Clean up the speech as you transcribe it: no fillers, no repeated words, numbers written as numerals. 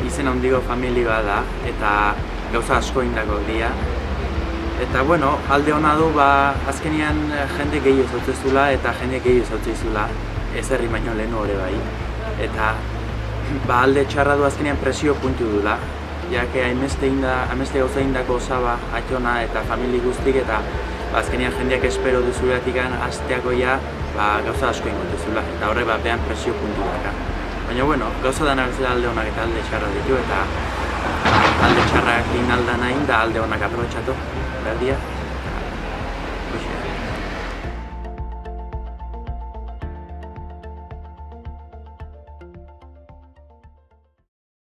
izen handiko familia bat da, eta gauza asko indako dira. Eta, bueno, alde hona du, azkenean jende gehi ezautzezula eta jende gehi ezautzezula, ez herri baino lehen hori bai. Eta, alde txarra du azkenean presio puntu dula, jake hainbeste gauza indako osaba, atxona eta famili guztik, eta azkenean jendeak espero duzulatik hasteako gauza asko ingotezula, eta horre behan presio puntu daka. Baina, bueno, gauza dana bezala alde honak eta alde txarra ditu, eta alde txarrak egin alda nahi, da alde honak aprobetxatu, behar dira.